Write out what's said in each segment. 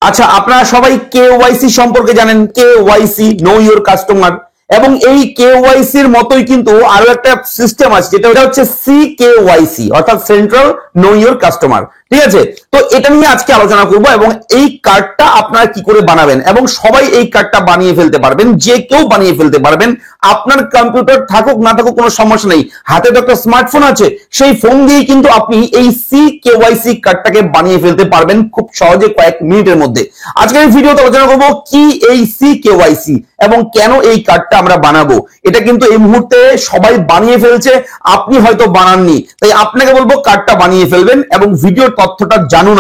আচ্ছা, আপনারা সবাই কেওয়াইসি সম্পর্কে জানেন। KYC, know your customer. এবং এই কেওয়াইসি এর মতোই কিন্তু আরো একটা সিস্টেম আছে, যেটা হচ্ছে সিকেওয়াইসি, অর্থাৎ সেন্ট্রাল নো ইওর কাস্টমার। ঠিক আছে, তো এটা নিয়ে আজকে আলোচনা করব এবং এই কার্ডটা আপনারা কি করে বানাবেন, এবং সবাই এই কার্ডটা বানিয়ে ফেলতে পারবেন, যে কেউ বানিয়ে ফেলতে পারবেন। আপনার কম্পিউটার থাকুক না থাকুক কোনো সমস্যা নেই, হাতে তো একটা স্মার্টফোন আছে, সেই ফোন দিয়েই কিন্তু আপনি এই সিকেওয়াইসি কার্ডটাকে বানিয়ে ফেলতে পারবেন খুব সহজে, কয়েক মিনিটের মধ্যে। আজকের এই ভিডিওতে আলোচনা করব কি এই সিকেওয়াইসি এবং কেন এই কার্ডটা আমরা বানাবো। এটা কিন্তু এই মুহূর্তে সবাই বানিয়ে ফেলছে, আপনি হয়তো বানাননি, তাই আপনাকে বলবো কার্ডটা বানিয়ে ফেলবেন এবং ভিডিওর তথ্যটা জানুন।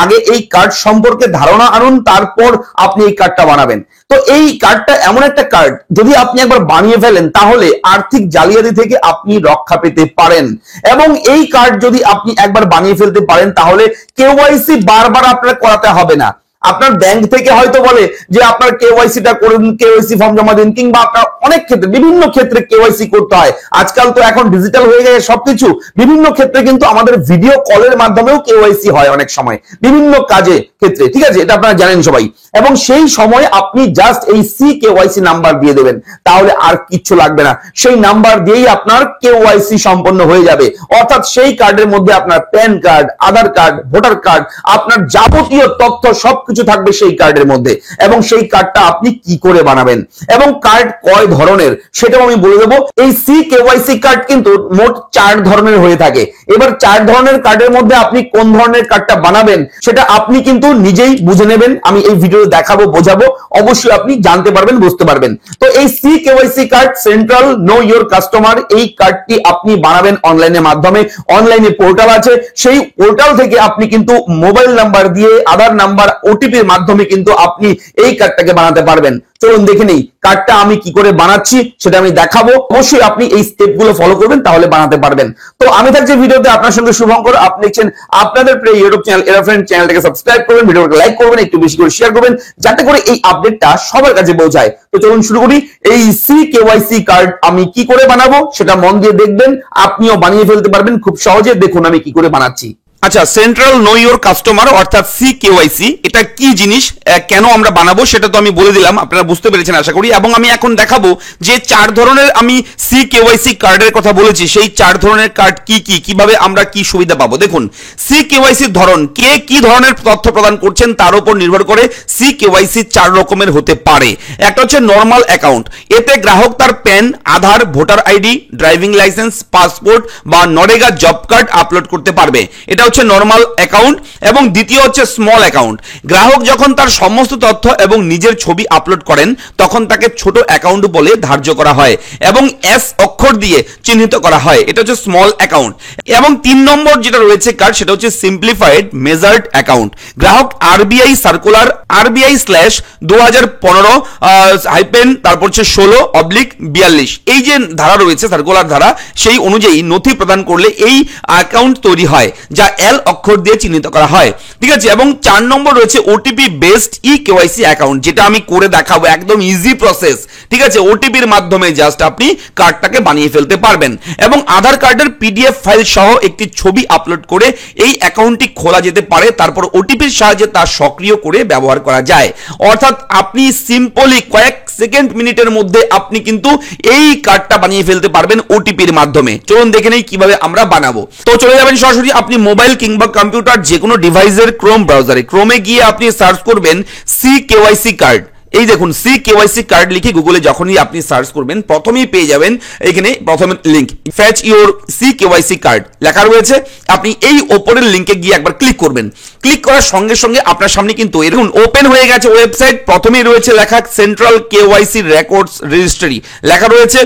আগে এই কার্ড সম্পর্কে ধারণা আনুন, তারপর আপনি এই কার্ডটা বানাবেন। তো এই কার্ডটা এমন একটা কার্ড, যদি আপনি একবার বানিয়ে ফেলেন তাহলে আর্থিক জালিয়াতি থেকে আপনি রক্ষা পেতে পারেন। এবং এই কার্ড যদি আপনি একবার বানিয়ে ফেলতে পারেন তাহলে কেওয়াইসি বারবার আপনার করাতে হবে না। আপনার ব্যাংক থেকে হয়তো বলে যে আপনার কেওয়াইসিটা করুন, কেওয়াইসি ফর্ম জমা দিন, কিংবা আপনার অনেক ক্ষেত্রে বিভিন্ন ক্ষেত্রে কেওয়াইসি করতে হয়। আজকাল তো এখন ডিজিটাল হয়ে গেছে সবকিছু, বিভিন্ন ক্ষেত্রে কিন্তু আমাদের ভিডিও কলের মাধ্যমেও কেওয়াইসি হয় অনেক সময়, বিভিন্ন কাজে ক্ষেত্রে। ঠিক আছে, এটা আপনারা জানেন সবাই। এবং সেই সময় আপনি জাস্ট এই সিকেওয়াইসি নাম্বার দিয়ে দেবেন, তাহলে আর কিচ্ছু লাগবে না। সেই নাম্বার দিয়েই আপনার কেওয়াইসি সম্পন্ন হয়ে যাবে। অর্থাৎ সেই কার্ডের মধ্যে আপনার প্যান কার্ড, আধার কার্ড, ভোটার কার্ড, আপনার যাবতীয় তথ্য সবকিছু থাকবে সেই কার্ডের মধ্যে। এবং সেই কার্ডটা আপনি কি করে বানাবেন এবং কার্ড কয় ধরনের সেটাও আমি বলে দেবো। এই সিকেওয়াইসি কার্ড কিন্তু মোট 4 ধরনের হয়ে থাকে। এবার 4 ধরনের কার্ডের মধ্যে আপনি কোন ধরনের কার্ডটা বানাবেন সেটা আপনি কিন্তু নিজেই বুঝে নেবেন। আমি এই ভিডিওতে দেখাবো, বোঝাবো, অবশ্যই আপনি জানতে পারবেন, বুঝতে পারবেন। তো এই CKYC card, central know your customer, এই কার্ডটি আপনি বানাবেন অনলাইনের মাধ্যমে। অনলাইনে পোর্টাল আছে, সেই পোর্টাল থেকে আপনি কিন্তু মোবাইল নাম্বার দিয়ে, আধার নাম্বার, ওটিপির মাধ্যমে কিন্তু আপনি এই কার্ডটাকে বানাতে পারবেন। চলুন দেখে নেই কার্ডটা আমি কি করে বানাচ্ছি, সেটা আমি দেখাবো। অবশ্যই আপনি এই স্টেপগুলো ফলো করবেন, তাহলে বানাতে পারবেন। তো আমি থাকছি ভিডিওতে আপনার সঙ্গে শুভঙ্কর। আপনি দেখছেন আপনাদের প্রিয় ইউটিউব চ্যানেল এরাফ্রেন্ড। চ্যানেলটাকে সাবস্ক্রাইব করবেন, ভিডিওটাকে লাইক করবেন, একটু বেশি করে শেয়ার করবেন, যাতে করে এই আপডেটটা সবার কাছে পৌঁছায়। তো চলুন শুরু করি। এই সিকেওয়াইসি কার্ড আমি কি করে বানাবো সেটা মন দিয়ে দেখবেন, আপনিও বানিয়ে ফেলতে পারবেন খুব সহজে। দেখুন আমি কি করে বানাচ্ছি। আচ্ছা, সেন্ট্রাল নো ইওর কাস্টমার অর্থাৎ সিকেওয়াইসি, এটা কি জিনিস, কেন আমরা বানাবো সেটা তো আমি বলে দিলাম, আপনারা বুঝতে পেরেছেন আশা করি। এবং আমি এখন দেখাবো যে 4 ধরনের আমি সিকেওয়াইসি কার্ডের কথা বলেছি, সেই 4 ধরনের কার্ড কি কি, কিভাবে আমরা কি সুবিধা পাবো। দেখুন, সিকেওয়াইসির ধরন, কে কি ধরনের তথ্য প্রদান করছেন তার উপর নির্ভর করে সিকেওয়াইসি 4 রকমের হতে পারে। একটা হচ্ছে নর্মাল অ্যাকাউন্ট, এতে গ্রাহক তার PAN, Aadhaar, voter ID, driving licence, passport বা নরেগা জব কার্ড আপলোড করতে পারবে। এটা হচ্ছে নরমাল অ্যাকাউন্ট। এবং দ্বিতীয় হচ্ছে স্মল অ্যাকাউন্ট, গ্রাহক যখন তার সমস্ত তথ্য এবং নিজের ছবি আপলোড করেন তখন তাকে ছোট অ্যাকাউন্ট বলে ধার্য করা হয় এবং এস অক্ষর দিয়ে চিহ্নিত করা হয়। এটা হচ্ছে স্মল অ্যাকাউন্ট। এবং 3 নম্বর যেটা রয়েছে কার্ড, সেটা হচ্ছে সিম্পলিফাইড মেজার্ড অ্যাকাউন্ট। গ্রাহক আরবিআই সার্কুলার RBI/2015 তারপর হচ্ছে 16/42 এই যে ধারা রয়েছে, সার্কুলার ধারা, সেই অনুযায়ী নথি প্রদান করলে এই অ্যাকাউন্ট তৈরি হয়, যা এল অক্ষর দিয়ে চিহ্নিত করা হয়। ঠিক আছে। এবং 4 নম্বর রয়েছে ওটিপি বেসড ইকেওয়াইসি অ্যাকাউন্ট, যেটা আমি করে দেখাবো, একদম ইজি প্রসেস। ঠিক আছে, ওটিপির মাধ্যমে জাস্ট আপনি কার্ডটাকে বানিয়ে ফেলতে পারবেন। এবং আধার কার্ডের পিডিএফ ফাইল সহ একটি ছবি আপলোড করে এই অ্যাকাউন্টটি খোলা যেতে পারে, তারপর ওটিপির সাহায্যে তা সক্রিয় করে ব্যবহার করা যায়। অর্থাৎ আপনি সিম্পলি কয়েক সেকেন্ড, মিনিটের মধ্যে আপনি কিন্তু এই কার্ডটা বানিয়ে ফেলতে পারবেন ওটিপির মাধ্যমে। চলুন দেখে নেই কিভাবে আমরা বানাবো। তো চলে যাবেন সরাসরি আপনি মোবাইল কিংবা কম্পিউটার যে কোনো ডিভাইসের ক্রোম ব্রাউজারে, ক্রোমে গিয়ে আপনি সার্চ করবেন সিকেওয়াইসি কার্ড। এই দেখুন, সিকেওয়াইসি কার্ড লিখে গুগলে যখনই আপনি সার্চ করবেন প্রথমেই পেয়ে যাবেন এখানে প্রথমে link, fetch your CKYC card লেখা রয়েছে। আপনি এই ওপরের লিংকে গিয়ে একবার ক্লিক করবেন। ক্লিক করার সঙ্গে সঙ্গে আপনার সামনে কিন্তু এরকম ওপেন হয়ে গেছে ওয়েবসাইট। প্রথমেই রয়েছে লেখা সেন্ট্রাল কেওয়াইসি রেকর্ডস রেজিস্ট্রি, লেখা রয়েছে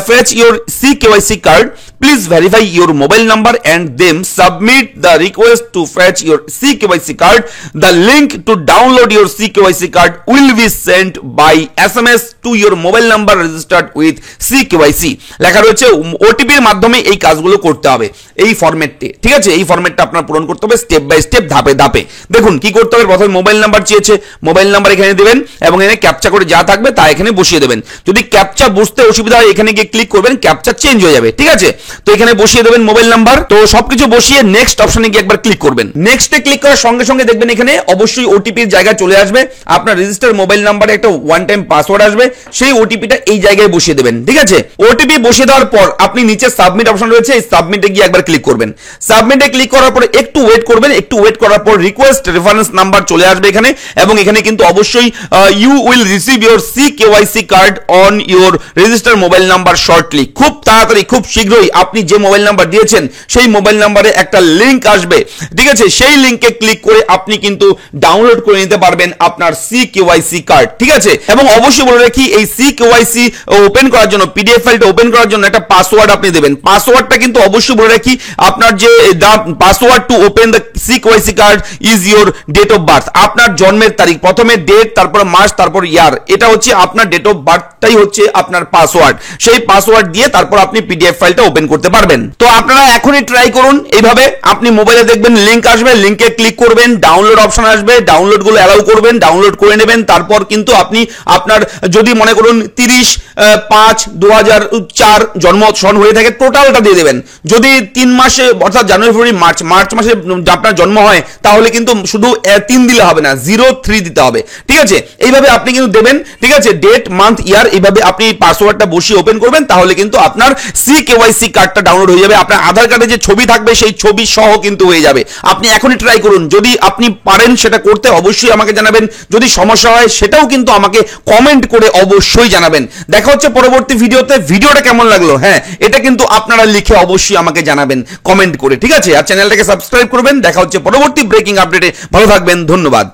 fetch your CKYC card, please verify your mobile number and then submit the request to fetch your CKYC card. The link to download your CKYC card will be sent by SMS to your mobile number registered with CKYC. লেখা রয়েছে ওটিপির মাধ্যমে এই কাজগুলো করতে হবে এই ফরম্যাটে। ঠিক আছে, এই ফরম্যাটটা আপনার পূরণ করতে হবে স্টেপ বাই স্টেপ, ধাপে ধাপে। দেখুন কি করতে হবে, প্রথমে মোবাইল নাম্বার চেয়েছে, মোবাইল নাম্বার এখানে দেবেন এবং এখানে ক্যাপচা করে যা থাকবে তা এখানে বসিয়ে দেবেন। যদি ক্যাপচা বুঝতে অসুবিধা হয় এখানে গিয়ে ক্লিক করবেন, ক্যাপচা চেঞ্জ হয়ে যাবে। ঠিক আছে, তো এখানে বসিয়ে দেবেন মোবাইল নাম্বার। তো সবকিছু বসিয়ে নেক্সট অপশনে গিয়ে একবার ক্লিক করবেন। নেক্সটে ক্লিক করার সঙ্গে সঙ্গে দেখবেন এখানে অবশ্যই ওটিপির জায়গা চলে আসবে। আপনার রেজিস্টার মোবাইল নাম্বারে একটা ওয়ান টাইম পাসওয়ার্ড আসবে, সেই ওটিপিটা এই জায়গায় বসিয়ে দেবেন। ঠিক আছে, ওটিপি বসিয়ে দেওয়ার পর আপনি নিচে সাবমিট অপশন রয়েছে, এই সাবমিটে গিয়ে একবার ক্লিক করবেন। সাবমিটে ক্লিক করার পর একটু ওয়েট করবেন, একটু ওয়েট করার পর রিকোয়েস্ট রেফারেন্স নাম্বার চলে আসবে এখানে, এবং এখানে কিন্তু অবশ্যই you will receive your CKYC card on your register mobile number shortly. খুব তাড়াতাড়ি, খুব শীঘ্রই আপনি যে মোবাইল নাম্বার দিয়েছেন সেই মোবাইল নাম্বারে একটা লিংক আসবে। ঠিক আছে, সেই লিংকে ক্লিক করে আপনি কিন্তু ডাউনলোড করে নিতে পারবেন আপনার CKYC কার্ড। ঠিক আছে, এবং অবশ্যই বলে রাখি এই CKYC ওপেন করার জন্য, পিডিএফ ফাইলটা ওপেন করার জন্য একটা পাসওয়ার্ড আপনি দেবেন। পাসওয়ার্ডটা কিন্তু অবশ্যই বলে রাখি, আপনার যে password to open the CKYC card is your date of birth. আপনার জন্মের তারিখ, প্রথমে ডেট, তারপর মাস, তারপর ইয়ার, এটা হচ্ছে আপনার ডেট অফ বার্থটাই হচ্ছে আপনার পাসওয়ার্ড। সেই পাসওয়ার্ড দিয়ে তারপর আপনি পিডিএফ ফাইলটা ওপেন করতে পারবেন। তো আপনারা এখনই ট্রাই করুন এইভাবে। আপনি মোবাইলে দেখবেন লিংক আসবে, লিংকে ক্লিক করবেন, ডাউনলোড অপশন আসবে, ডাউনলোড গুলো অ্যালাউ করবেন, ডাউনলোড করে নেবেন। তারপর কিন্তু আপনি আপনার যদি মনে করুন 30/5/2004 জন্ম সন হয়ে থাকে টোটালটা দিয়ে দেবেন। যদি 3 মাসে অর্থাৎ জানুয়ারি, ফেব্রুয়ারি, মার্চ মাসে আপনার জন্ম হয় তাহলে কিন্তু শুধু 3 দিলে হবে না, 03 দিতে হবে। ঠিক আছে, এইভাবে আপনি কিন্তু দেবেন। ঠিক আছে, ডেট, মান্থ, ইয়ার, এইভাবে আপনি পাসওয়ার্ডটা বসিয়ে ওপেন করবেন, তাহলে কিন্তু আপনার CKYC কার্ডটা ডাউনলোড হয়ে যাবে। আপনার আধার কার্ডে যে ছবি থাকবে সেই ছবি সহ কিন্তু হয়ে যাবে। আপনি এখনই ট্রাই করুন, যদি আপনি পারেন সেটা করতে অবশ্যই আমাকে জানাবেন। যদি সমস্যা হয় সেটাও কিন্তু আমাকে কমেন্ট করে অবশ্যই জানাবেন। দেখা হচ্ছে পরবর্তী ভিডিওতে। ভিডিওটা কেমন লাগলো, হ্যাঁ, এটা কিন্তু আপনারা লিখে অবশ্যই আমাকে জানাবেন কমেন্ট করে। ঠিক আছে, আর চ্যানেলটাকে সাবস্ক্রাইব করবেন। দেখা হচ্ছে পরবর্তী ব্রেকিং আপডেটে। ভালো থাকবেন, ধন্যবাদ।